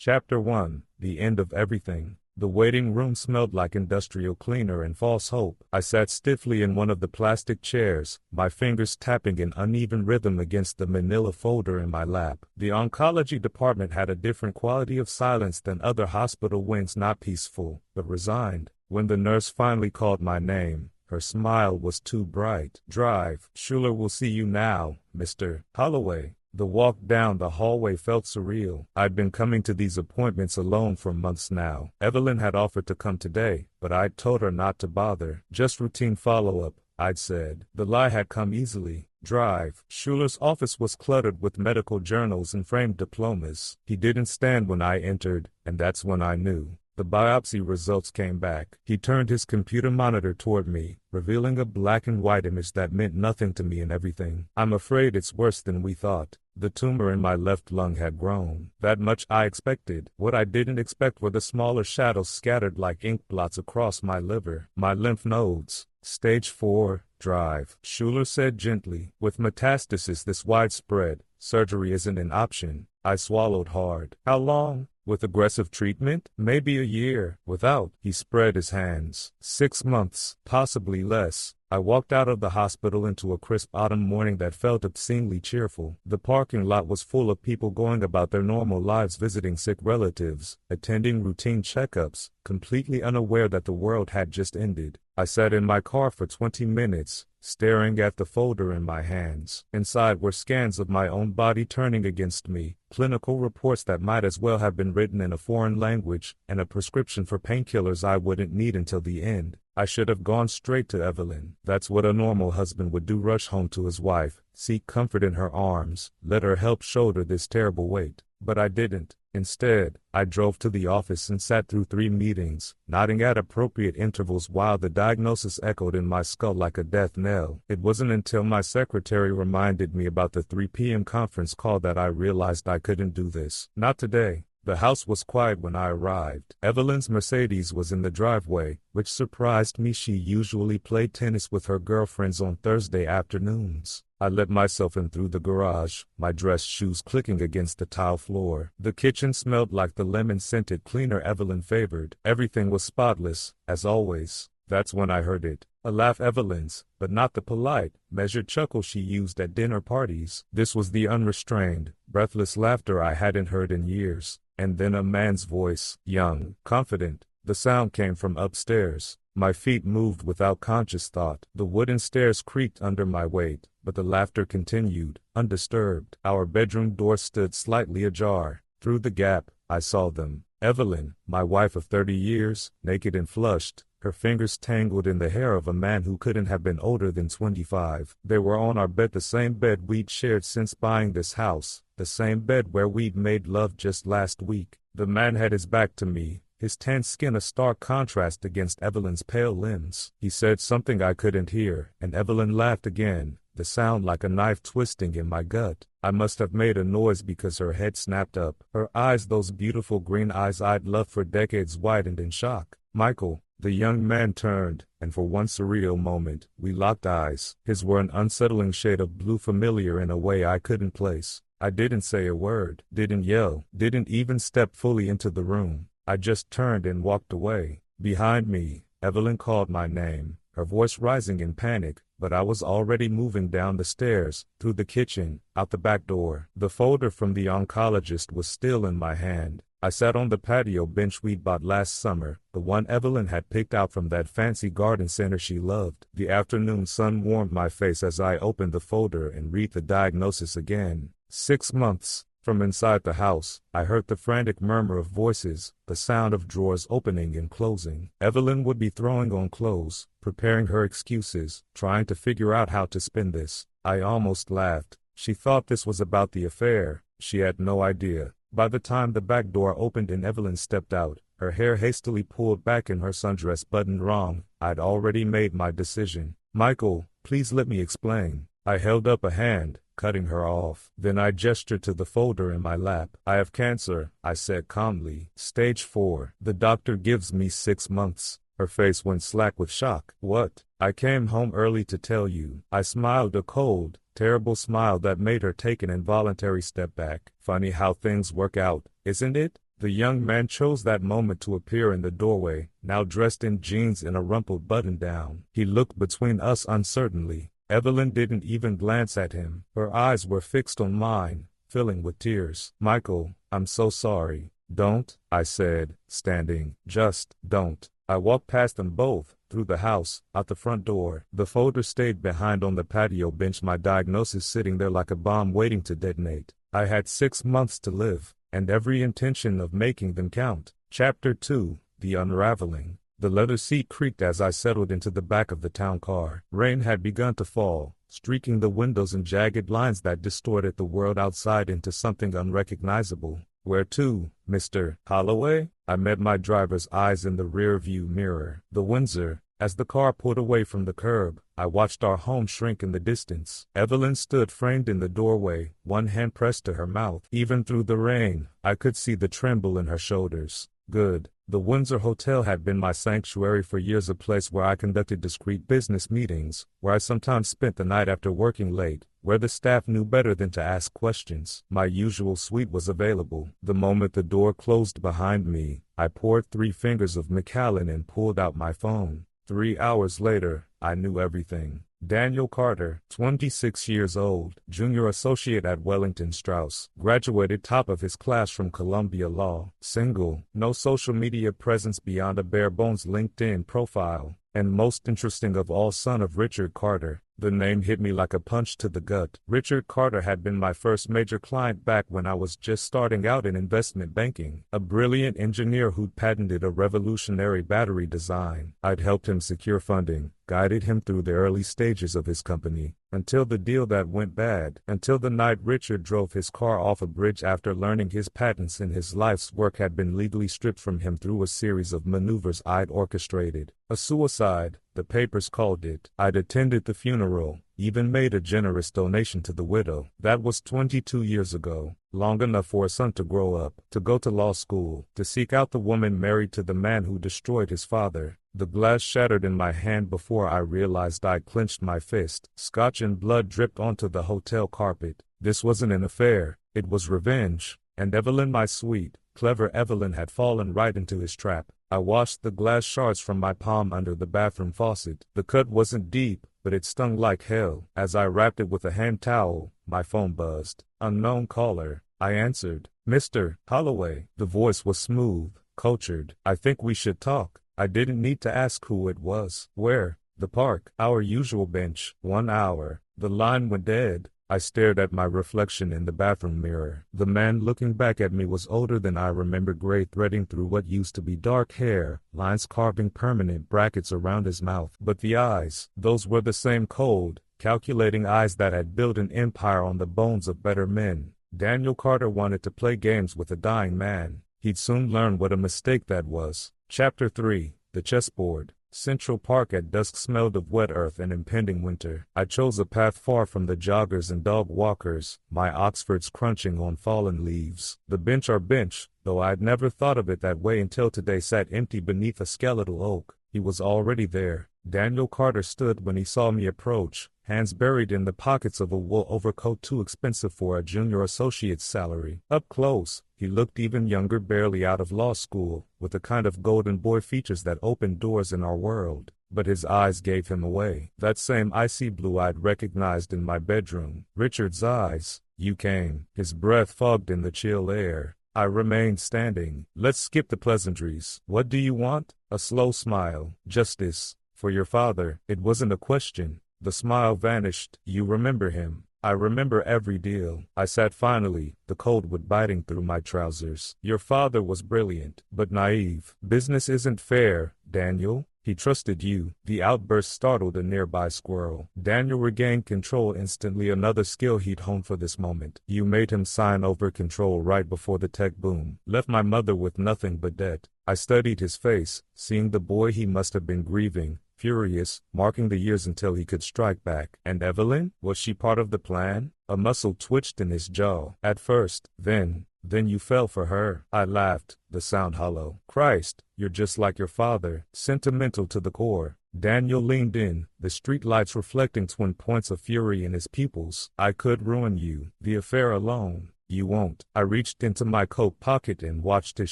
Chapter 1: The End of Everything. The waiting room smelled like industrial cleaner and false hope. I sat stiffly in one of the plastic chairs, my fingers tapping in uneven rhythm against the manila folder in my lap. The oncology department had a different quality of silence than other hospital wings, not peaceful, but resigned. When the nurse finally called my name, her smile was too bright. "Drive. Schuler will see you now, Mr. Holloway." The walk down the hallway felt surreal. I'd been coming to these appointments alone for months now. Evelyn had offered to come today, but I'd told her not to bother. Just routine follow-up, I'd said. The lie had come easily. "Drive." Schuler's office was cluttered with medical journals and framed diplomas. He didn't stand when I entered, and that's when I knew. The biopsy results came back. He turned his computer monitor toward me, revealing a black and white image that meant nothing to me and everything. "I'm afraid it's worse than we thought." The tumor in my left lung had grown. That much I expected. What I didn't expect were the smaller shadows scattered like ink blots across my liver. "My lymph nodes. Stage 4, drive," Schuler said gently. "With metastasis this widespread, surgery isn't an option." I swallowed hard. "How long? With aggressive treatment? Maybe a year. Without?" He spread his hands. 6 months, possibly less." I walked out of the hospital into a crisp autumn morning that felt obscenely cheerful. The parking lot was full of people going about their normal lives, visiting sick relatives, attending routine checkups, completely unaware that the world had just ended. I sat in my car for 20 minutes, staring at the folder in my hands. Inside were scans of my own body turning against me, clinical reports that might as well have been written in a foreign language, and a prescription for painkillers I wouldn't need until the end. I should have gone straight to Evelyn. That's what a normal husband would do: rush home to his wife, seek comfort in her arms, let her help shoulder this terrible weight. But I didn't. Instead, I drove to the office and sat through 3 meetings, nodding at appropriate intervals while the diagnosis echoed in my skull like a death knell. It wasn't until my secretary reminded me about the 3 p.m. conference call that I realized I couldn't do this. Not today. The house was quiet when I arrived. Evelyn's Mercedes was in the driveway, which surprised me. She usually played tennis with her girlfriends on Thursday afternoons. I let myself in through the garage, my dress shoes clicking against the tile floor. The kitchen smelled like the lemon-scented cleaner Evelyn favored. Everything was spotless, as always. That's when I heard it. A laugh, Evelyn's, but not the polite, measured chuckle she used at dinner parties. This was the unrestrained, breathless laughter I hadn't heard in years. And then a man's voice, young, confident. The sound came from upstairs. My feet moved without conscious thought. The wooden stairs creaked under my weight, but the laughter continued, undisturbed. Our bedroom door stood slightly ajar. Through the gap, I saw them. Evelyn, my wife of 30 years, naked and flushed, her fingers tangled in the hair of a man who couldn't have been older than 25. They were on our bed, the same bed we'd shared since buying this house, the same bed where we'd made love just last week. The man had his back to me, his tan skin a stark contrast against Evelyn's pale limbs. He said something I couldn't hear, and Evelyn laughed again, the sound like a knife twisting in my gut. I must have made a noise because her head snapped up. Her eyes, those beautiful green eyes I'd loved for decades, widened in shock. "Michael." The young man turned, and for one surreal moment, we locked eyes. His were an unsettling shade of blue, familiar in a way I couldn't place. I didn't say a word, didn't yell, didn't even step fully into the room. I just turned and walked away. Behind me, Evelyn called my name, her voice rising in panic, but I was already moving down the stairs, through the kitchen, out the back door. The folder from the oncologist was still in my hand. I sat on the patio bench we'd bought last summer, the one Evelyn had picked out from that fancy garden center she loved. The afternoon sun warmed my face as I opened the folder and read the diagnosis again. 6 months. From inside the house, I heard the frantic murmur of voices, the sound of drawers opening and closing. Evelyn would be throwing on clothes, preparing her excuses, trying to figure out how to spin this. I almost laughed. She thought this was about the affair. She had no idea. By the time the back door opened and Evelyn stepped out, her hair hastily pulled back and her sundress buttoned wrong, I'd already made my decision. "Michael, please let me explain." I held up a hand, cutting her off. Then I gestured to the folder in my lap. "I have cancer," I said calmly. "Stage 4. The doctor gives me 6 months." Her face went slack with shock. "What?" "I came home early to tell you." I smiled, a cold, terrible smile that made her take an involuntary step back. "Funny how things work out, isn't it?" The young man chose that moment to appear in the doorway, now dressed in jeans and a rumpled button-down. He looked between us uncertainly. Evelyn didn't even glance at him. Her eyes were fixed on mine, filling with tears. "Michael, I'm so sorry." "Don't," I said, standing. "Just don't." I walked past them both, through the house, out the front door. The folder stayed behind on the patio bench, my diagnosis sitting there like a bomb waiting to detonate. I had 6 months to live, and every intention of making them count. Chapter 2, The Unraveling. The leather seat creaked as I settled into the back of the town car. Rain had begun to fall, streaking the windows in jagged lines that distorted the world outside into something unrecognizable. "Where to, Mr. Holloway?" I met my driver's eyes in the rear-view mirror. "The Windsor." As the car pulled away from the curb, I watched our home shrink in the distance. Evelyn stood framed in the doorway, one hand pressed to her mouth. Even through the rain, I could see the tremble in her shoulders. Good. The Windsor Hotel had been my sanctuary for years, a place where I conducted discreet business meetings, where I sometimes spent the night after working late, where the staff knew better than to ask questions. My usual suite was available. The moment the door closed behind me, I poured 3 fingers of Macallan and pulled out my phone. 3 hours later, I knew everything. Daniel Carter, 26 years old, junior associate at Wellington Strauss, graduated top of his class from Columbia Law, single, no social media presence beyond a bare-bones LinkedIn profile, and most interesting of all, son of Richard Carter. The name hit me like a punch to the gut. Richard Carter had been my first major client back when I was just starting out in investment banking, a brilliant engineer who'd patented a revolutionary battery design. I'd helped him secure funding, guided him through the early stages of his company, until the deal that went bad, until the night Richard drove his car off a bridge after learning his patents and his life's work had been legally stripped from him through a series of maneuvers I'd orchestrated. A suicide, the papers called it. I'd attended the funeral, even made a generous donation to the widow. That was 22 years ago, long enough for a son to grow up, to go to law school, to seek out the woman married to the man who destroyed his father. The glass shattered in my hand before I realized I'd clenched my fist. Scotch and blood dripped onto the hotel carpet. This wasn't an affair, it was revenge. And Evelyn, my sweet, clever Evelyn, had fallen right into his trap. I washed the glass shards from my palm under the bathroom faucet. The cut wasn't deep, but it stung like hell. As I wrapped it with a hand towel, my phone buzzed. Unknown caller. I answered. "Mr. Holloway." The voice was smooth, cultured. "I think we should talk." I didn't need to ask who it was. "Where?" "The park." "Our usual bench." 1 hour. The line went dead. I stared at my reflection in the bathroom mirror. The man looking back at me was older than I remembered, gray threading through what used to be dark hair, lines carving permanent brackets around his mouth. But the eyes, those were the same cold, calculating eyes that had built an empire on the bones of better men. Daniel Carter wanted to play games with a dying man. He'd soon learn what a mistake that was. Chapter 3, The Chessboard. Central Park at dusk smelled of wet earth and impending winter. I chose a path far from the joggers and dog walkers, my Oxfords crunching on fallen leaves. The bench, our bench, though I'd never thought of it that way until today, sat empty beneath a skeletal oak. He was already there. Daniel Carter stood when he saw me approach, hands buried in the pockets of a wool overcoat too expensive for a junior associate's salary. Up close, he looked even younger, barely out of law school, with the kind of golden boy features that opened doors in our world. But his eyes gave him away. That same icy blue I'd recognized in my bedroom. Richard's eyes. "You came." His breath fogged in the chill air. I remained standing. "Let's skip the pleasantries. What do you want?" A slow smile. "Justice. For your father." It wasn't a question. The smile vanished. "You remember him?" "I remember every deal." I sat finally, the cold wood biting through my trousers. "Your father was brilliant, but naive. Business isn't fair, Daniel. He trusted you." The outburst startled a nearby squirrel. Daniel regained control instantly, another skill he'd honed for this moment. "You made him sign over control right before the tech boom. Left my mother with nothing but debt." I studied his face, seeing the boy he must have been grieving, furious, marking the years until he could strike back. "And Evelyn? Was she part of the plan?" A muscle twitched in his jaw. "At first, then you fell for her." I laughed, the sound hollow. "Christ, you're just like your father, sentimental to the core." Daniel leaned in, the street lights reflecting twin points of fury in his pupils. "I could ruin you. The affair alone." You won't. I reached into my coat pocket and watched his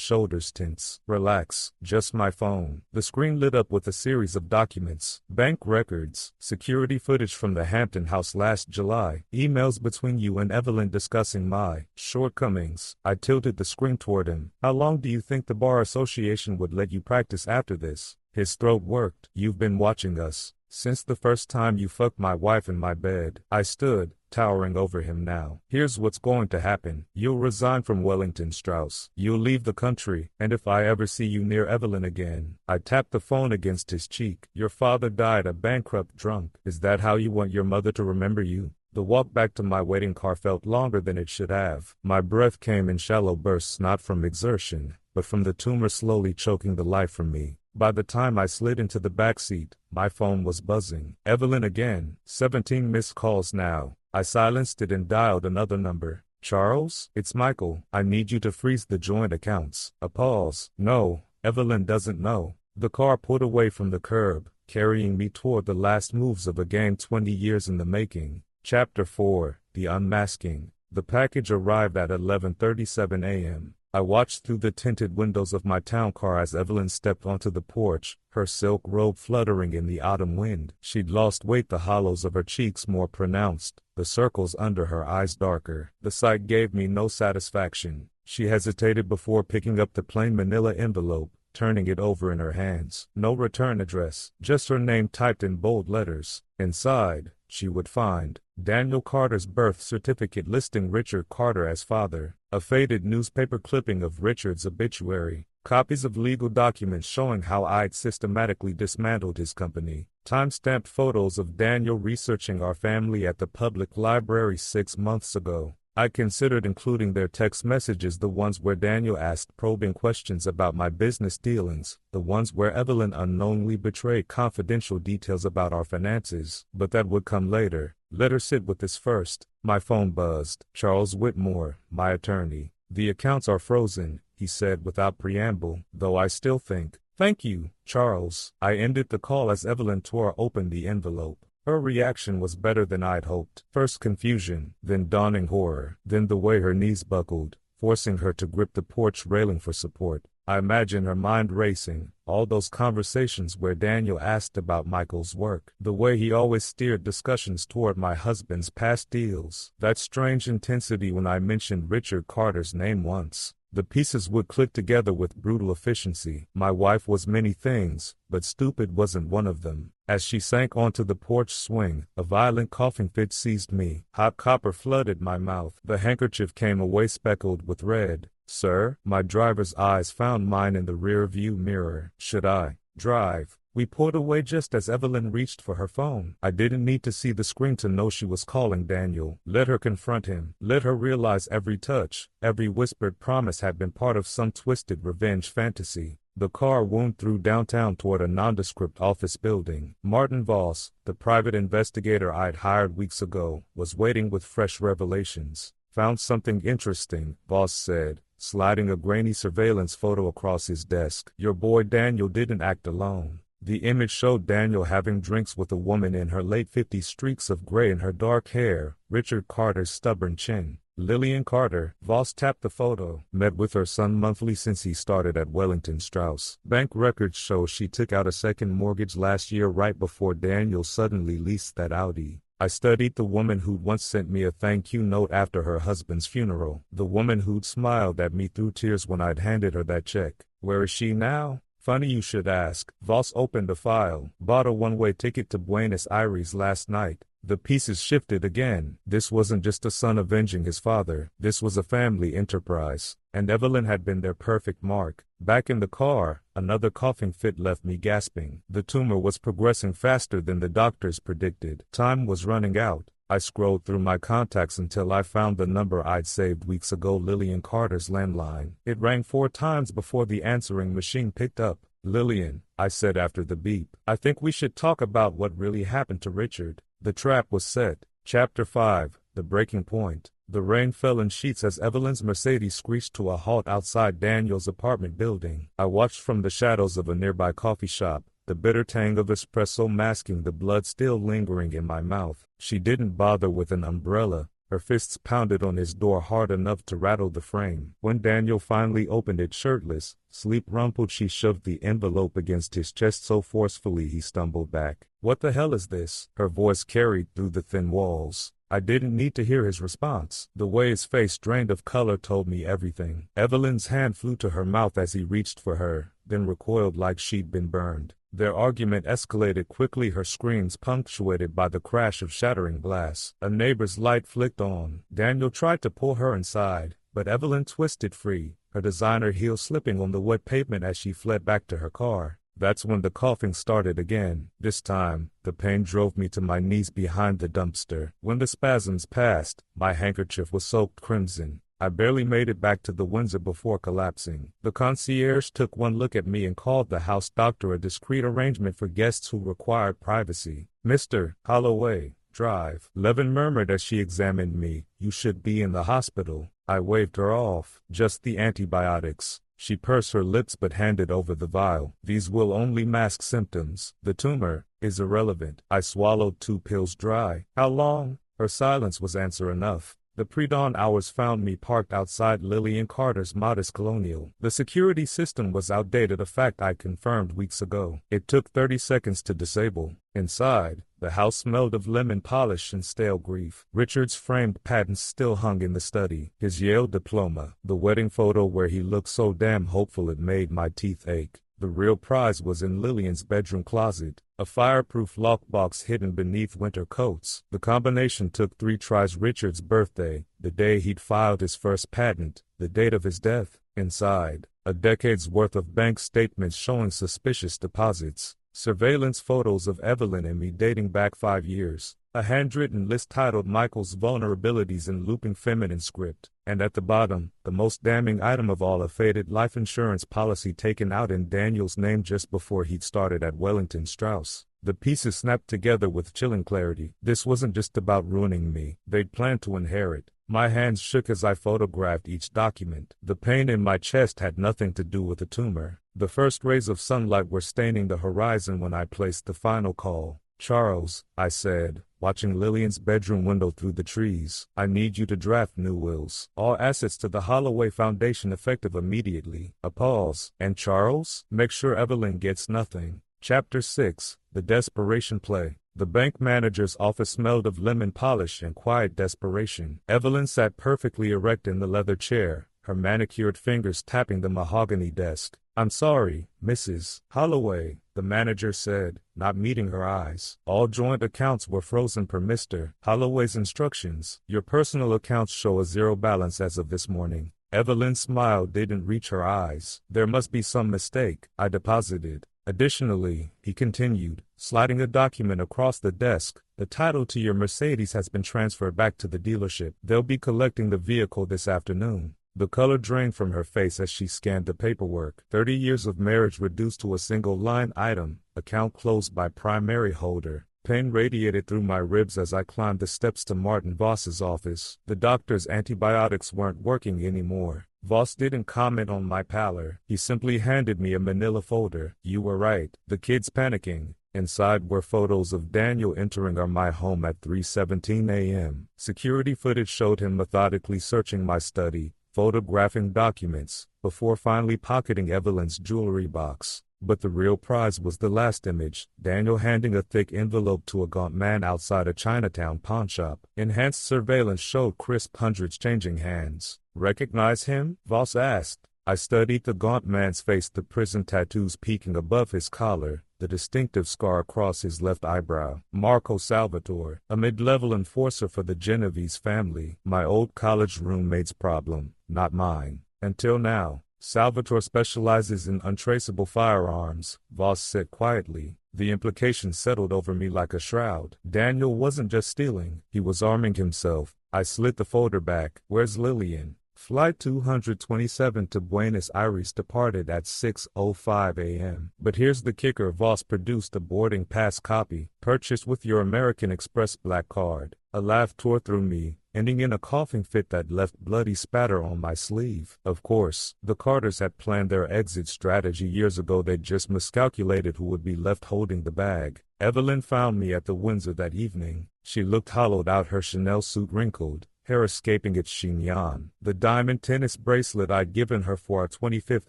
shoulders tense. Relax, just my phone. The screen lit up with a series of documents, bank records, security footage from the Hampton house last July, emails between you and Evelyn discussing my shortcomings. I tilted the screen toward him. How long do you think the Bar Association would let you practice after this? His throat worked. You've been watching us since the first time you fucked my wife in my bed. I stood, towering over him now. Here's what's going to happen. You'll resign from Wellington Strauss. You'll leave the country, and if I ever see you near Evelyn again. I tapped the phone against his cheek. Your father died a bankrupt drunk. Is that how you want your mother to remember you? The walk back to my waiting car felt longer than it should have. My breath came in shallow bursts, not from exertion, but from the tumor slowly choking the life from me. By the time I slid into the back seat, my phone was buzzing. Evelyn again. 17 missed calls now. I silenced it and dialed another number. Charles? It's Michael. I need you to freeze the joint accounts. A pause. No, Evelyn doesn't know. The car pulled away from the curb, carrying me toward the last moves of a game 20 years in the making. Chapter 4, The Unmasking. The package arrived at 11:37 a.m. I watched through the tinted windows of my town car as Evelyn stepped onto the porch, her silk robe fluttering in the autumn wind. She'd lost weight, the hollows of her cheeks more pronounced, the circles under her eyes darker. The sight gave me no satisfaction. She hesitated before picking up the plain manila envelope, turning it over in her hands. No return address, just her name typed in bold letters. Inside, she would find Daniel Carter's birth certificate listing Richard Carter as father, a faded newspaper clipping of Richard's obituary, copies of legal documents showing how I'd systematically dismantled his company, time-stamped photos of Daniel researching our family at the public library 6 months ago. I considered including their text messages, the ones where Daniel asked probing questions about my business dealings, the ones where Evelyn unknowingly betrayed confidential details about our finances, but that would come later. Let her sit with this first. My phone buzzed. Charles Whitmore, my attorney. The accounts are frozen, he said without preamble, though I still think. Thank you, Charles. I ended the call as Evelyn tore open the envelope. Her reaction was better than I'd hoped. First confusion, then dawning horror, then the way her knees buckled, forcing her to grip the porch railing for support. I imagine her mind racing, all those conversations where Daniel asked about Michael's work, the way he always steered discussions toward my husband's past deals, that strange intensity when I mentioned Richard Carter's name once. The pieces would click together with brutal efficiency. My wife was many things, but stupid wasn't one of them. As she sank onto the porch swing, a violent coughing fit seized me. Hot copper flooded my mouth. The handkerchief came away speckled with red. Sir? My driver's eyes found mine in the rear-view mirror. Should I drive? We pulled away just as Evelyn reached for her phone. I didn't need to see the screen to know she was calling Daniel. Let her confront him. Let her realize every touch, every whispered promise had been part of some twisted revenge fantasy. The car wound through downtown toward a nondescript office building. Martin Voss, the private investigator I'd hired weeks ago, was waiting with fresh revelations. Found something interesting, Voss said, sliding a grainy surveillance photo across his desk. Your boy Daniel didn't act alone. The image showed Daniel having drinks with a woman in her late 50s, streaks of gray in her dark hair, Richard Carter's stubborn chin. Lillian Carter, Voss tapped the photo, met with her son monthly since he started at Wellington Strauss. Bank records show she took out a second mortgage last year right before Daniel suddenly leased that Audi. I studied the woman who'd once sent me a thank you note after her husband's funeral, the woman who'd smiled at me through tears when I'd handed her that check. Where is she now? Funny you should ask. Voss opened a file. Bought a one-way ticket to Buenos Aires last night. The pieces shifted again. This wasn't just a son avenging his father. This was a family enterprise. And Evelyn had been their perfect mark. Back in the car, another coughing fit left me gasping. The tumor was progressing faster than the doctors predicted. Time was running out. I scrolled through my contacts until I found the number I'd saved weeks ago, Lillian Carter's landline. It rang 4 times before the answering machine picked up. Lillian, I said after the beep. I think we should talk about what really happened to Richard. The trap was set. Chapter 5, The Breaking Point. The rain fell in sheets as Evelyn's Mercedes screeched to a halt outside Daniel's apartment building. I watched from the shadows of a nearby coffee shop, the bitter tang of espresso masking the blood still lingering in my mouth. She didn't bother with an umbrella. Her fists pounded on his door hard enough to rattle the frame. When Daniel finally opened it shirtless, sleep rumpled, she shoved the envelope against his chest so forcefully he stumbled back. "What the hell is this?" Her voice carried through the thin walls. I didn't need to hear his response. The way his face drained of color told me everything. Evelyn's hand flew to her mouth as he reached for her, then recoiled like she'd been burned. Their argument escalated quickly, her screams punctuated by the crash of shattering glass. A neighbor's light flicked on. Daniel tried to pull her inside, but Evelyn twisted free, her designer heels slipping on the wet pavement as she fled back to her car. That's when the coughing started again. This time, the pain drove me to my knees behind the dumpster. When the spasms passed, my handkerchief was soaked crimson. I barely made it back to the Windsor before collapsing. The concierge took one look at me and called the house doctor, a discreet arrangement for guests who required privacy. "Mr. Holloway, drive," Levin murmured as she examined me. "You should be in the hospital." I waved her off. "Just the antibiotics." She pursed her lips but handed over the vial. "These will only mask symptoms. The tumor is irrelevant." I swallowed 2 pills dry. "How long?" Her silence was answer enough. The pre-dawn hours found me parked outside Lillian Carter's modest colonial. The security system was outdated, a fact I confirmed weeks ago. It took 30 seconds to disable. Inside, the house smelled of lemon polish and stale grief. Richard's framed patents still hung in the study. His Yale diploma, the wedding photo where he looked so damn hopeful it made my teeth ache. The real prize was in Lillian's bedroom closet, a fireproof lockbox hidden beneath winter coats. The combination took 3 tries. Richard's birthday, the day he'd filed his first patent, the date of his death. Inside, a decade's worth of bank statements showing suspicious deposits. Surveillance photos of Evelyn and me dating back 5 years. A handwritten list titled Michael's Vulnerabilities in Looping Feminine Script. And at the bottom, the most damning item of all, a faded life insurance policy taken out in Daniel's name just before he'd started at Wellington Strauss. The pieces snapped together with chilling clarity. This wasn't just about ruining me. They'd planned to inherit. My hands shook as I photographed each document. The pain in my chest had nothing to do with the tumor. The first rays of sunlight were staining the horizon when I placed the final call. "Charles," I said, watching Lillian's bedroom window through the trees, "I need you to draft new wills. All assets to the Holloway Foundation effective immediately." A pause. "And Charles? Make sure Evelyn gets nothing." Chapter 6. The Desperation Play. The bank manager's office smelled of lemon polish and quiet desperation. Evelyn sat perfectly erect in the leather chair, her manicured fingers tapping the mahogany desk. "I'm sorry, Mrs. Holloway," the manager said, not meeting her eyes. "All joint accounts were frozen per Mr. Holloway's instructions. Your personal accounts show a zero balance as of this morning." Evelyn's smile didn't reach her eyes. "There must be some mistake," I deposited. "Additionally," he continued, sliding a document across the desk, "the title to your Mercedes has been transferred back to the dealership. They'll be collecting the vehicle this afternoon." The color drained from her face as she scanned the paperwork. 30 years of marriage reduced to a single line item, account closed by primary holder. Pain radiated through my ribs as I climbed the steps to Martin Voss's office. The doctor's antibiotics weren't working anymore. Voss didn't comment on my pallor. He simply handed me a manila folder. "You were right." The kid's panicking. Inside were photos of Daniel entering my home at 3:17 a.m. Security footage showed him methodically searching my study, photographing documents, before finally pocketing Evelyn's jewelry box. But the real prize was the last image, Daniel handing a thick envelope to a gaunt man outside a Chinatown pawnshop. Enhanced surveillance showed crisp hundreds changing hands. "Recognize him?" Voss asked. I studied the gaunt man's face, the prison tattoos peeking above his collar, the distinctive scar across his left eyebrow. Marco Salvatore, a mid-level enforcer for the Genovese family. My old college roommate's problem, not mine. Until now. "Salvatore specializes in untraceable firearms," Voss said quietly. The implication settled over me like a shroud. Daniel wasn't just stealing, he was arming himself. I slid the folder back. "Where's Lillian?" Flight 227 to Buenos Aires departed at 6:05 a.m. But here's the kicker: Voss produced a boarding pass copy, purchased with your American Express black card. A laugh tore through me, ending in a coughing fit that left bloody spatter on my sleeve. Of course, the Carters had planned their exit strategy years ago. They'd just miscalculated who would be left holding the bag. Evelyn found me at the Windsor that evening. She looked hollowed out, her Chanel suit wrinkled, hair escaping its chignon. The diamond tennis bracelet I'd given her for our 25th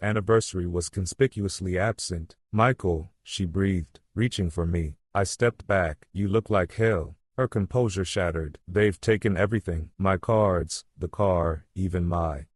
anniversary was conspicuously absent. "Michael," she breathed, reaching for me. I stepped back. "You look like hell." Her composure shattered. "They've taken everything. My cards, the car, even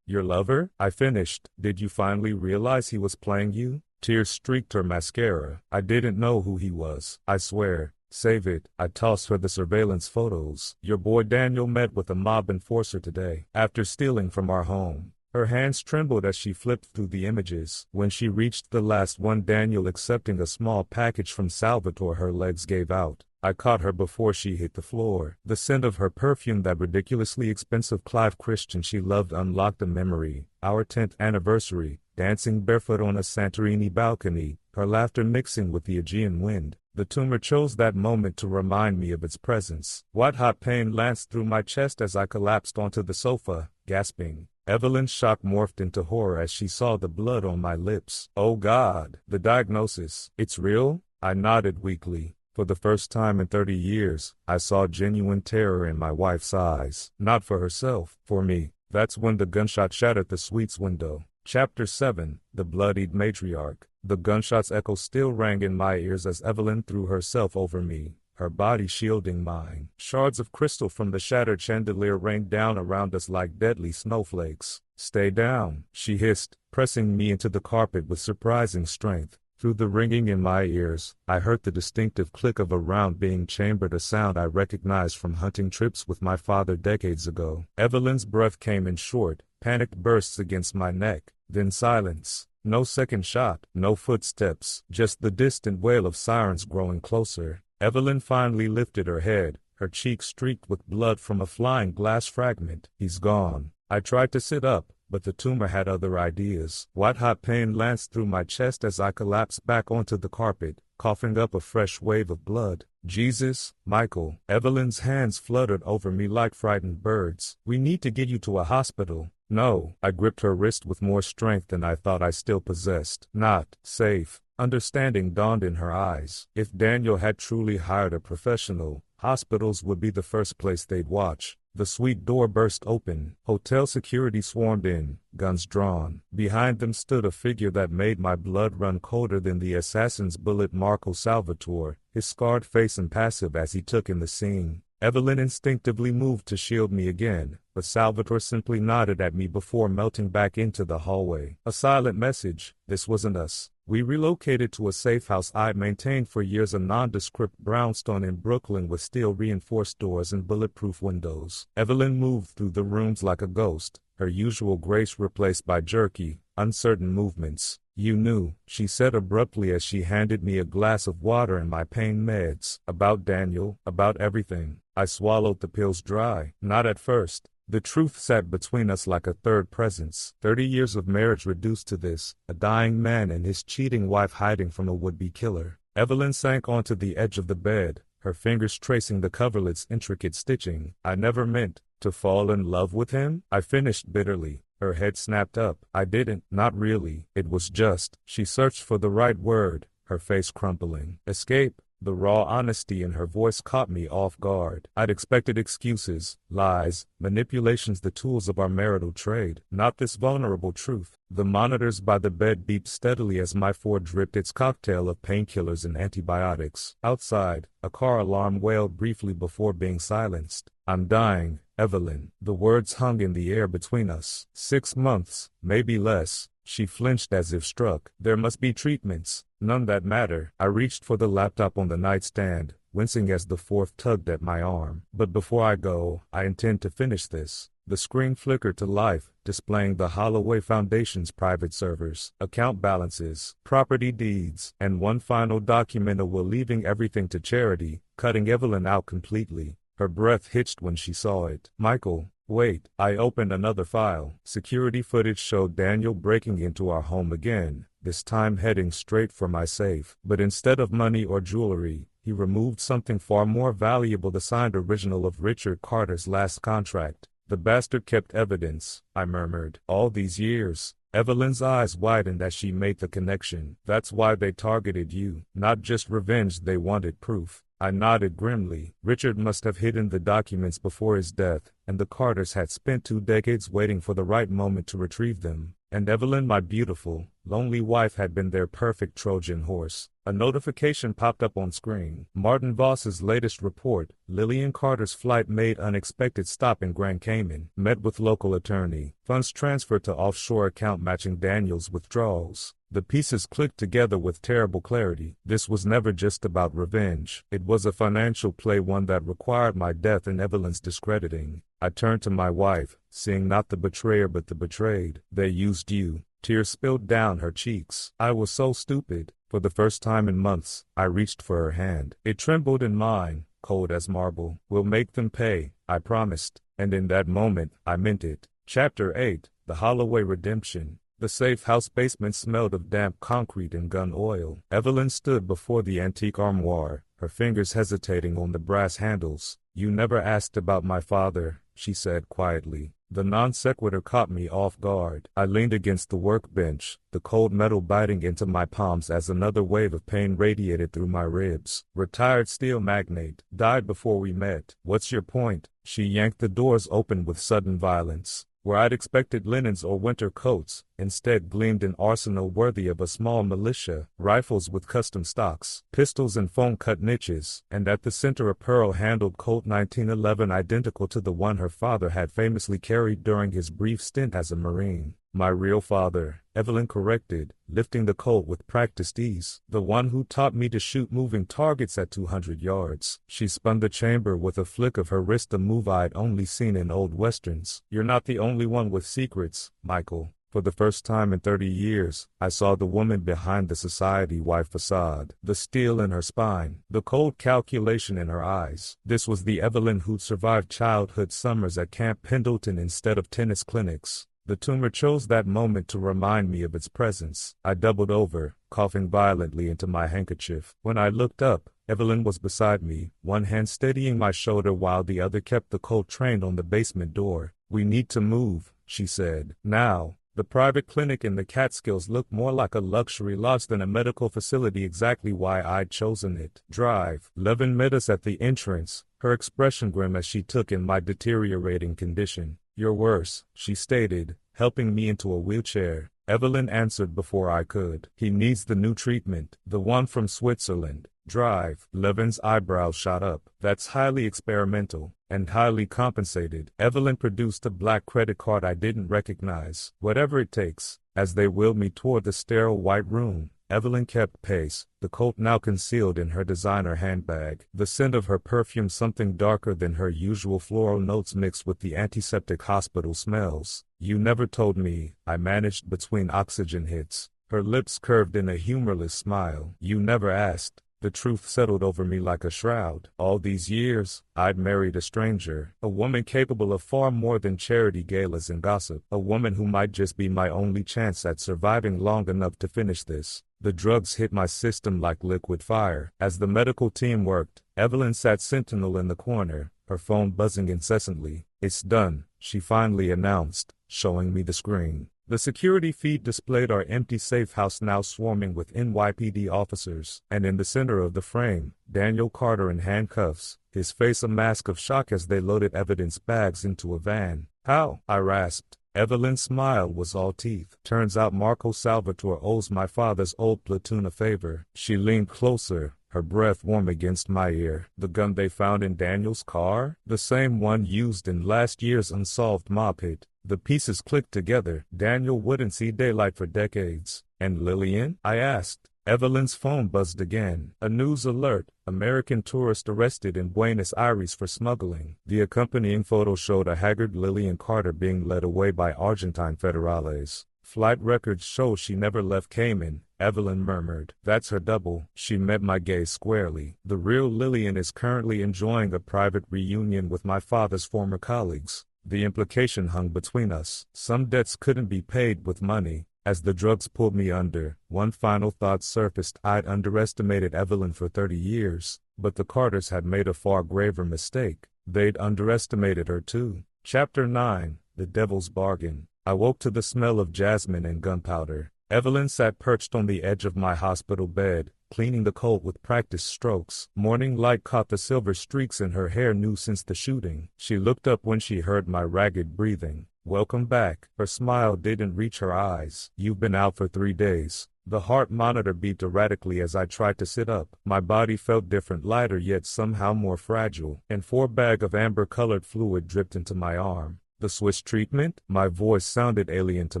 your lover?" I finished. "Did you finally realize he was playing you?" Tears streaked her mascara. "I didn't know who he was. I swear." "Save it." I tossed her the surveillance photos. "Your boy Daniel met with a mob enforcer today, after stealing from our home." Her hands trembled as she flipped through the images. When she reached the last one, Daniel accepting a small package from Salvatore, her legs gave out. I caught her before she hit the floor. The scent of her perfume, that ridiculously expensive Clive Christian she loved, unlocked a memory. Our 10th anniversary, dancing barefoot on a Santorini balcony, her laughter mixing with the Aegean wind. The tumor chose that moment to remind me of its presence. White-hot pain lanced through my chest as I collapsed onto the sofa, gasping. Evelyn's shock morphed into horror as she saw the blood on my lips. "Oh God." "The diagnosis, it's real?" I nodded weakly. For the first time in 30 years, I saw genuine terror in my wife's eyes. Not for herself, for me. That's when the gunshot shattered the suite's window. Chapter 7, The Bloodied Matriarch. The gunshot's echo still rang in my ears as Evelyn threw herself over me, her body shielding mine. Shards of crystal from the shattered chandelier rained down around us like deadly snowflakes. "Stay down," she hissed, pressing me into the carpet with surprising strength. Through the ringing in my ears, I heard the distinctive click of a round being chambered, a sound I recognized from hunting trips with my father decades ago. Evelyn's breath came in short, panicked bursts against my neck, then silence. No second shot, no footsteps, just the distant wail of sirens growing closer. Evelyn finally lifted her head, her cheek streaked with blood from a flying glass fragment. "He's gone." I tried to sit up, but the tumor had other ideas. White-hot pain lanced through my chest as I collapsed back onto the carpet, coughing up a fresh wave of blood. "Jesus, Michael." Evelyn's hands fluttered over me like frightened birds. "We need to get you to a hospital." "No." I gripped her wrist with more strength than I thought I still possessed. "Not safe." Understanding dawned in her eyes. If Daniel had truly hired a professional, hospitals would be the first place they'd watch. The suite door burst open. Hotel security swarmed in, guns drawn. Behind them stood a figure that made my blood run colder than the assassin's bullet. Marco Salvatore, his scarred face impassive as he took in the scene. Evelyn instinctively moved to shield me again, but Salvatore simply nodded at me before melting back into the hallway. A silent message: "This wasn't us." We relocated to a safe house I'd maintained for years, a nondescript brownstone in Brooklyn with steel-reinforced doors and bulletproof windows. Evelyn moved through the rooms like a ghost, her usual grace replaced by jerky, uncertain movements. "You knew," she said abruptly as she handed me a glass of water and my pain meds. "About Daniel, about everything." I swallowed the pills dry. "Not at first." The truth sat between us like a third presence. 30 years of marriage reduced to this, a dying man and his cheating wife hiding from a would-be killer. Evelyn sank onto the edge of the bed, her fingers tracing the coverlet's intricate stitching. "I never meant to fall in love with him," I finished bitterly. Her head snapped up. "I didn't, not really. It was just." She searched for the right word, her face crumpling. "Escape." The raw honesty in her voice caught me off guard. I'd expected excuses, lies, manipulations, the tools of our marital trade. Not this vulnerable truth. The monitors by the bed beeped steadily as my Ford dripped its cocktail of painkillers and antibiotics. Outside, a car alarm wailed briefly before being silenced. "I'm dying, Evelyn." The words hung in the air between us. 6 months, maybe less. She flinched as if struck. "There must be treatments." "None that matter." I reached for the laptop on the nightstand, wincing as the fourth tugged at my arm. "But before I go, I intend to finish this." The screen flickered to life, displaying the Holloway Foundation's private servers, account balances, property deeds, and one final document, a will leaving everything to charity, cutting Evelyn out completely. Her breath hitched when she saw it. "Michael." "Wait." I opened another file. Security footage showed Daniel breaking into our home again, this time heading straight for my safe. But instead of money or jewelry, he removed something far more valuable, the signed original of Richard Carter's last contract. "The bastard kept evidence," I murmured. "All these years." Evelyn's eyes widened as she made the connection. "That's why they targeted you. Not just revenge, they wanted proof." I nodded grimly. Richard must have hidden the documents before his death, and the Carters had spent 2 decades waiting for the right moment to retrieve them. And Evelyn, my beautiful, lonely wife, had been their perfect Trojan horse. A notification popped up on screen. Martin Voss's latest report: Lillian Carter's flight made unexpected stop in Grand Cayman. Met with local attorney. Funds transferred to offshore account matching Daniel's withdrawals. The pieces clicked together with terrible clarity. This was never just about revenge. It was a financial play, one that required my death and Evelyn's discrediting. I turned to my wife, seeing not the betrayer but the betrayed. They used you. Tears spilled down her cheeks. I was so stupid. For the first time in months, I reached for her hand. It trembled in mine, cold as marble. We'll make them pay, I promised. And in that moment, I meant it. Chapter 8, The Holloway Redemption. The safe house basement smelled of damp concrete and gun oil. Evelyn stood before the antique armoire, her fingers hesitating on the brass handles. You never asked about my father, she said quietly. The non sequitur caught me off guard. I leaned against the workbench, the cold metal biting into my palms as another wave of pain radiated through my ribs. Retired steel magnate, died before we met. What's your point? She yanked the doors open with sudden violence. Where I'd expected linens or winter coats, instead gleamed an arsenal worthy of a small militia, rifles with custom stocks, pistols and foam-cut niches, and at the center a pearl-handled Colt 1911 identical to the one her father had famously carried during his brief stint as a Marine. My real father, Evelyn corrected, lifting the Colt with practiced ease. The one who taught me to shoot moving targets at 200 yards. She spun the chamber with a flick of her wrist, a move I'd only seen in old westerns. You're not the only one with secrets, Michael. For the first time in 30 years, I saw the woman behind the society-wide facade, the steel in her spine, the cold calculation in her eyes. This was the Evelyn who'd survived childhood summers at Camp Pendleton instead of tennis clinics. The tumor chose that moment to remind me of its presence. I doubled over, coughing violently into my handkerchief. When I looked up, Evelyn was beside me, one hand steadying my shoulder while the other kept the Colt trained on the basement door. We need to move, she said. Now. The private clinic in the Catskills looked more like a luxury lodge than a medical facility, exactly why I'd chosen it. Drive. Levin met us at the entrance, her expression grim as she took in my deteriorating condition. You're worse, she stated, helping me into a wheelchair. Evelyn answered before I could. He needs the new treatment, the one from Switzerland. Drive. Levin's eyebrows shot up. That's highly experimental, and highly compensated. Evelyn produced a black credit card I didn't recognize. Whatever it takes. As they wheeled me toward the sterile white room, Evelyn kept pace, the Colt now concealed in her designer handbag. The scent of her perfume, something darker than her usual floral notes mixed with the antiseptic hospital smells. You never told me, I managed between oxygen hits. Her lips curved in a humorless smile. You never asked. The truth settled over me like a shroud. All these years, I'd married a stranger, a woman capable of far more than charity galas and gossip, a woman who might just be my only chance at surviving long enough to finish this. The drugs hit my system like liquid fire. As the medical team worked, Evelyn sat sentinel in the corner, her phone buzzing incessantly. It's done, she finally announced, showing me the screen. The security feed displayed our empty safe house now swarming with NYPD officers, and in the center of the frame, Daniel Carter in handcuffs, his face a mask of shock as they loaded evidence bags into a van. How? I rasped. Evelyn's smile was all teeth. Turns out Marco Salvatore owes my father's old platoon a favor. She leaned closer, her breath warm against my ear. The gun they found in Daniel's car? The same one used in last year's unsolved mob hit. The pieces clicked together. Daniel wouldn't see daylight for decades. And Lillian? I asked. Evelyn's phone buzzed again. A news alert. American tourist arrested in Buenos Aires for smuggling. The accompanying photo showed a haggard Lillian Carter being led away by Argentine federales. Flight records show she never left Cayman, Evelyn murmured. That's her double. She met my gaze squarely. The real Lillian is currently enjoying a private reunion with my father's former colleagues. The implication hung between us. Some debts couldn't be paid with money. As the drugs pulled me under, one final thought surfaced. I'd underestimated Evelyn for 30 years, but the Carters had made a far graver mistake. They'd underestimated her too. Chapter 9, The Devil's Bargain. I woke to the smell of jasmine and gunpowder. Evelyn sat perched on the edge of my hospital bed, cleaning the coat with practiced strokes. Morning light caught the silver streaks in her hair new since the shooting. She looked up when she heard my ragged breathing. "Welcome back." Her smile didn't reach her eyes. "You've been out for 3 days." The heart monitor beeped erratically as I tried to sit up. My body felt different, lighter yet somehow more fragile, and 4 bags of amber-colored fluid dripped into my arm. "The Swiss treatment?" My voice sounded alien to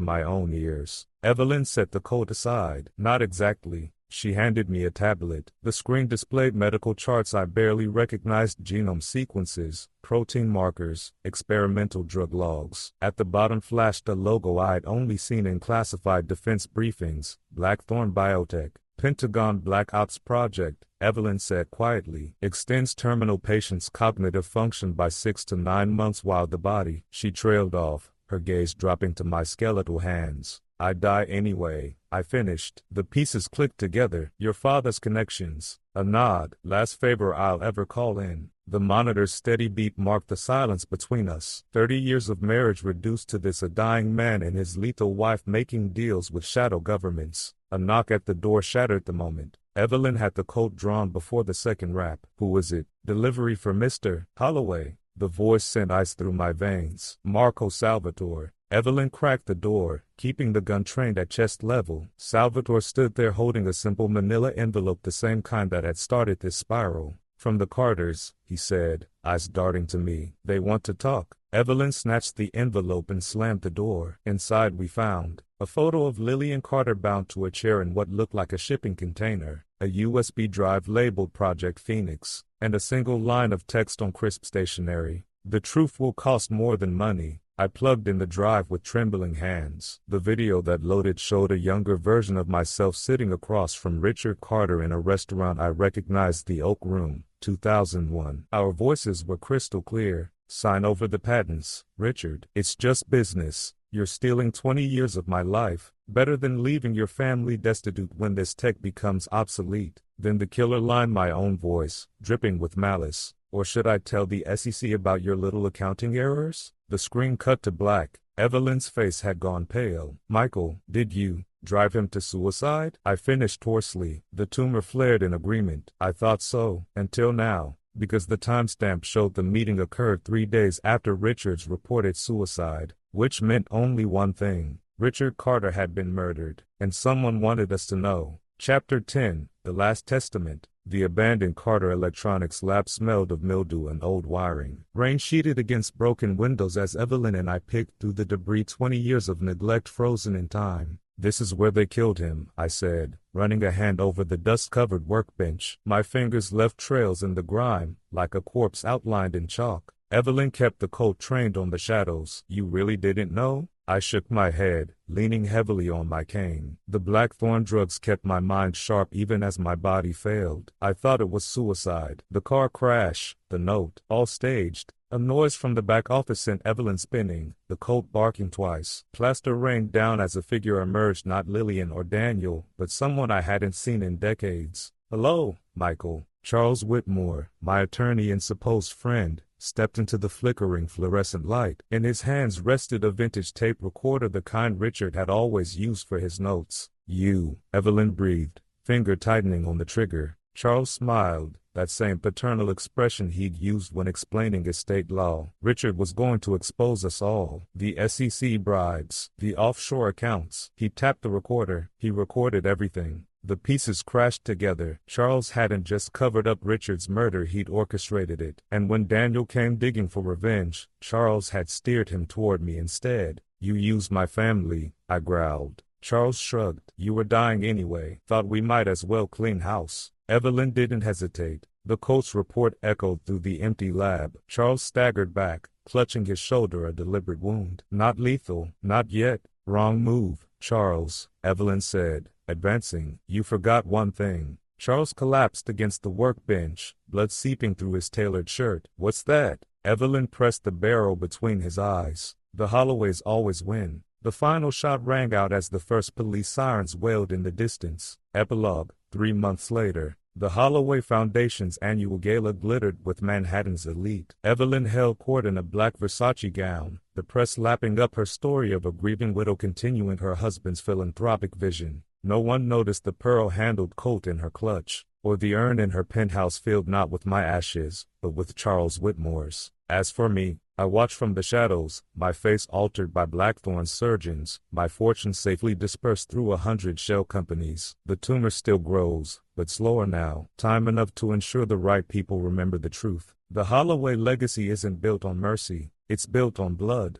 my own ears. Evelyn set the coat aside. "Not exactly." She handed me a tablet. The screen displayed medical charts I barely recognized, genome sequences, protein markers, experimental drug logs. At the bottom flashed a logo I'd only seen in classified defense briefings: Blackthorn Biotech. Pentagon Black Ops Project, Evelyn said quietly, extends terminal patients' cognitive function by 6 to 9 months while the body. She trailed off, her gaze dropping to my skeletal hands. "I'd die anyway," I finished. The pieces clicked together. "Your father's connections." A nod. "Last favor I'll ever call in." The monitor's steady beep marked the silence between us. 30 years of marriage reduced to this: a dying man and his lethal wife making deals with shadow governments. A knock at the door shattered the moment. Evelyn had the coat drawn before the second rap. "Who is it?" "Delivery for Mr. Holloway." The voice sent ice through my veins. "Marco Salvatore." Evelyn cracked the door, keeping the gun trained at chest level. Salvatore stood there holding a simple manila envelope, the same kind that had started this spiral. "From the Carters," he said, eyes darting to me. "They want to talk." Evelyn snatched the envelope and slammed the door. Inside we found a photo of Lillian Carter bound to a chair in what looked like a shipping container, a USB drive labeled Project Phoenix, and a single line of text on crisp stationery. "The truth will cost more than money." I plugged in the drive with trembling hands. The video that loaded showed a younger version of myself sitting across from Richard Carter in a restaurant I recognized, the Oak Room, 2001. Our voices were crystal clear. "Sign over the patents, Richard. It's just business. You're stealing 20 years of my life. Better than leaving your family destitute when this tech becomes obsolete." Then the killer line, my own voice, dripping with malice. "Or should I tell the SEC about your little accounting errors?" The screen cut to black. Evelyn's face had gone pale. "Michael, did you drive him to suicide?" I finished hoarsely. The tumor flared in agreement. "I thought so, until now, because the timestamp showed the meeting occurred 3 days after Richard's reported suicide, which meant only one thing: Richard Carter had been murdered, and someone wanted us to know." Chapter 10, The Last Testament. The abandoned Carter Electronics lab smelled of mildew and old wiring. Rain sheeted against broken windows as Evelyn and I picked through the debris. 20 years of neglect frozen in time. "This is where they killed him," I said, running a hand over the dust-covered workbench. My fingers left trails in the grime, like a corpse outlined in chalk. Evelyn kept the coat trained on the shadows. "You really didn't know?" I shook my head, leaning heavily on my cane. The blackthorn drugs kept my mind sharp even as my body failed. I thought it was suicide. The car crash, the note, all staged. A noise from the back office sent Evelyn spinning, the coat barking twice. Plaster rained down as a figure emerged, not Lillian or Daniel, but someone I hadn't seen in decades. "Hello, Michael." Charles Whitmore, my attorney and supposed friend, stepped into the flickering fluorescent light. In his hands rested a vintage tape recorder, the kind Richard had always used for his notes. "You," Evelyn breathed, finger tightening on the trigger. Charles smiled, that same paternal expression he'd used when explaining estate law. "Richard was going to expose us all. The SEC bribes, the offshore accounts." He tapped the recorder. He recorded everything. The pieces crashed together. Charles hadn't just covered up Richard's murder, he'd orchestrated it. And when Daniel came digging for revenge, Charles had steered him toward me instead. "You used my family," I growled. Charles shrugged. "You were dying anyway. Thought we might as well clean house." Evelyn didn't hesitate. The coach's report echoed through the empty lab. Charles staggered back, clutching his shoulder, a deliberate wound. "Not lethal, not yet." "Wrong move, Charles," Evelyn said, advancing. "You forgot one thing." Charles collapsed against the workbench, blood seeping through his tailored shirt. "What's that?" Evelyn pressed the barrel between his eyes. "The Holloways always win." The final shot rang out as the first police sirens wailed in the distance. Epilogue. 3 months later, the Holloway Foundation's annual gala glittered with Manhattan's elite. Evelyn held court in a black Versace gown, the press lapping up her story of a grieving widow continuing her husband's philanthropic vision. No one noticed the pearl-handled Colt in her clutch, or the urn in her penthouse filled not with my ashes, but with Charles Whitmore's. As for me, I watched from the shadows, my face altered by Blackthorn's surgeons, my fortune safely dispersed through 100 shell companies. The tumor still grows, but slower now, time enough to ensure the right people remember the truth. The Holloway legacy isn't built on mercy, it's built on blood.